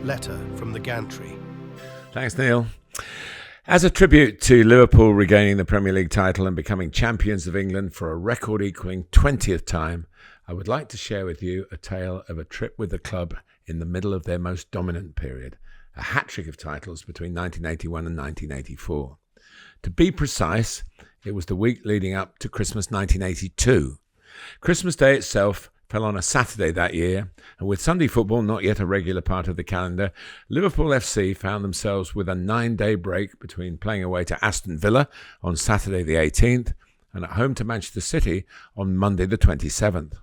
letter from the Gantry. Thanks, Neil. As a tribute to Liverpool regaining the Premier League title and becoming champions of England for a record-equaling 20th time, I would like to share with you a tale of a trip with the club in the middle of their most dominant period, a hat-trick of titles between 1981 and 1984. To be precise, it was the week leading up to Christmas 1982. Christmas Day itself fell on a Saturday that year, and with Sunday football not yet a regular part of the calendar, Liverpool FC found themselves with a 9-day break between playing away to Aston Villa on Saturday the 18th and at home to Manchester City on Monday the 27th.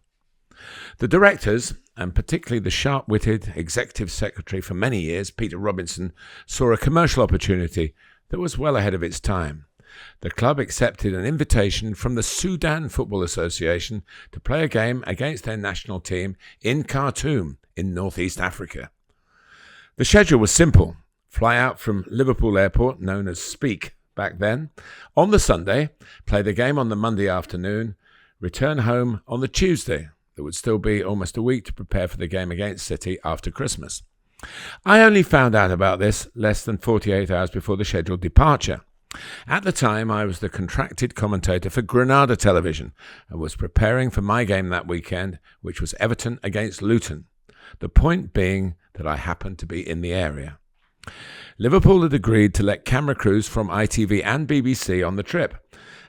The directors, and particularly the sharp-witted executive secretary for many years, Peter Robinson, saw a commercial opportunity that was well ahead of its time. The club accepted an invitation from the Sudan Football Association to play a game against their national team in Khartoum in northeast Africa. The schedule was simple. Fly out from Liverpool Airport, known as Speak back then, on the Sunday, play the game on the Monday afternoon, return home on the Tuesday. There would still be almost a week to prepare for the game against City after Christmas. I only found out about this less than 48 hours before the scheduled departure. At the time, I was the contracted commentator for Granada Television and was preparing for my game that weekend, which was Everton against Luton. The point being that I happened to be in the area. Liverpool had agreed to let camera crews from ITV and BBC on the trip,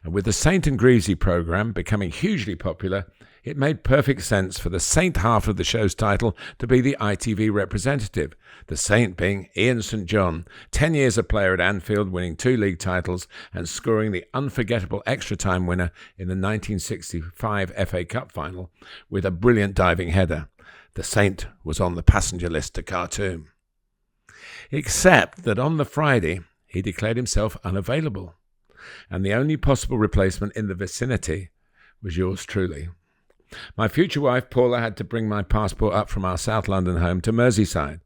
and with the Saint and Greavesy programme becoming hugely popular, it made perfect sense for the Saint half of the show's title to be the ITV representative, the Saint being Ian St John, 10 years a player at Anfield, winning 2 league titles and scoring the unforgettable extra-time winner in the 1965 FA Cup final with a brilliant diving header. The Saint was on the passenger list to Khartoum. Except that on the Friday, he declared himself unavailable, and the only possible replacement in the vicinity was yours truly. My future wife, Paula, had to bring my passport up from our South London home to Merseyside,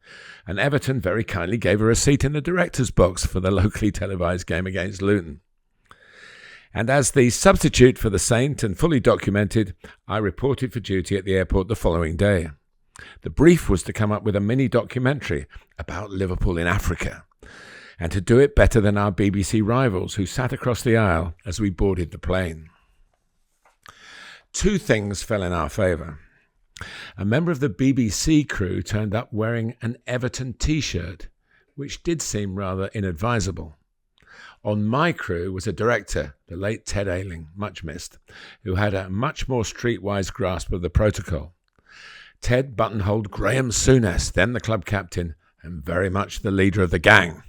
and Everton very kindly gave her a seat in the director's box for the locally televised game against Luton. And as the substitute for the Saint and fully documented, I reported for duty at the airport the following day. The brief was to come up with a mini-documentary about Liverpool in Africa, and to do it better than our BBC rivals who sat across the aisle as we boarded the plane. 2 things fell in our favour. A member of the BBC crew turned up wearing an Everton T-shirt, which did seem rather inadvisable. On my crew was a director, the late Ted Ayling, much missed, who had a much more streetwise grasp of the protocol. Ted buttonholed Graham Souness, then the club captain, and very much the leader of the gang.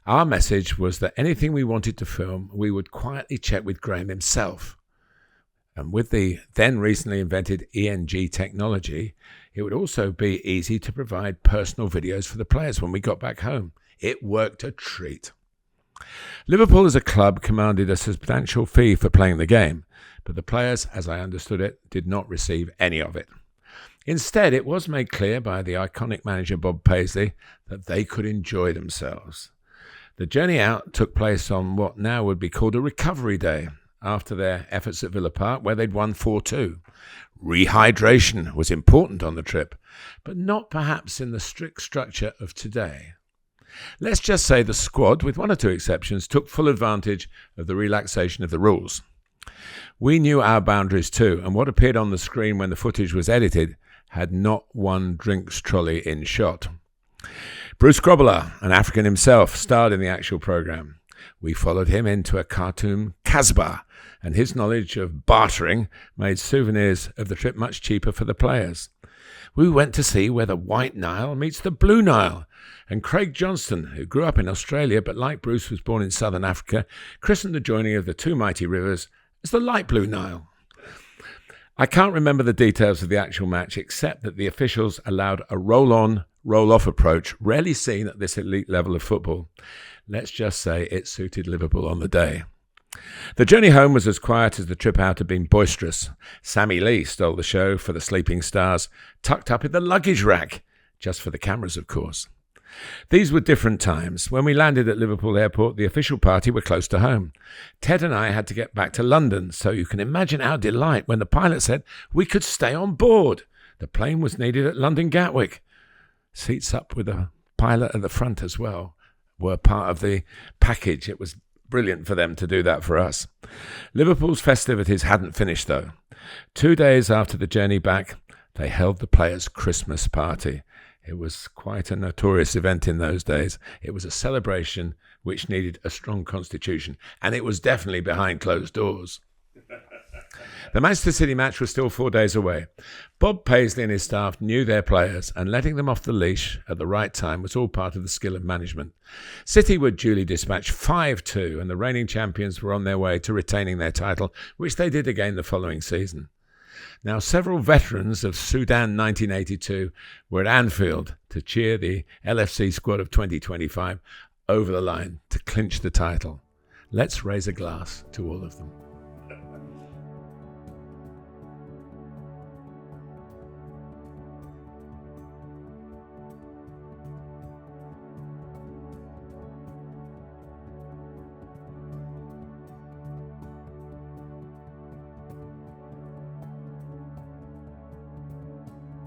Our message was that anything we wanted to film, we would quietly check with Graham himself. And with the then recently invented ENG technology, it would also be easy to provide personal videos for the players when we got back home. It worked a treat. Liverpool as a club commanded a substantial fee for playing the game, but the players, as I understood it, did not receive any of it. Instead, it was made clear by the iconic manager Bob Paisley that they could enjoy themselves. The journey out took place on what now would be called a recovery day, after their efforts at Villa Park, where they'd won 4-2. Rehydration was important on the trip, but not perhaps in the strict structure of today. Let's just say the squad, with 1 or 2 exceptions, took full advantage of the relaxation of the rules. We knew our boundaries too, and what appeared on the screen when the footage was edited had not one drinks trolley in shot. Bruce Grobbelaar, an African himself, starred in the actual programme. We followed him into a Khartoum Kasbah, and his knowledge of bartering made souvenirs of the trip much cheaper for the players. We went to see where the White Nile meets the Blue Nile, and Craig Johnston, who grew up in Australia but like Bruce was born in southern Africa, christened the joining of the 2 mighty rivers as the Light Blue Nile. I can't remember the details of the actual match except that the officials allowed a roll-on, roll-off approach rarely seen at this elite level of football. Let's just say it suited Liverpool on the day. The journey home was as quiet as the trip out had been boisterous. Sammy Lee stole the show for the Sleeping Stars, tucked up in the luggage rack, just for the cameras, of course. These were different times. When we landed at Liverpool Airport, the official party were close to home. Ted and I had to get back to London, so you can imagine our delight when the pilot said we could stay on board. The plane was needed at London Gatwick. seats up with a pilot at the front as well were part of the package. It was brilliant for them to do that for us. Liverpool's festivities hadn't finished though. 2 days after the journey back, they held the players' Christmas party. It was quite a notorious event in those days. It was a celebration which needed a strong constitution, and it was definitely behind closed doors. The Manchester City match was still 4 days away. Bob Paisley and his staff knew their players, and letting them off the leash at the right time was all part of the skill of management. City would duly dispatch 5-2, and the reigning champions were on their way to retaining their title, which they did again the following season. Now, several veterans of Sudan 1982 were at Anfield to cheer the LFC squad of 2025 over the line to clinch the title. Let's raise a glass to all of them.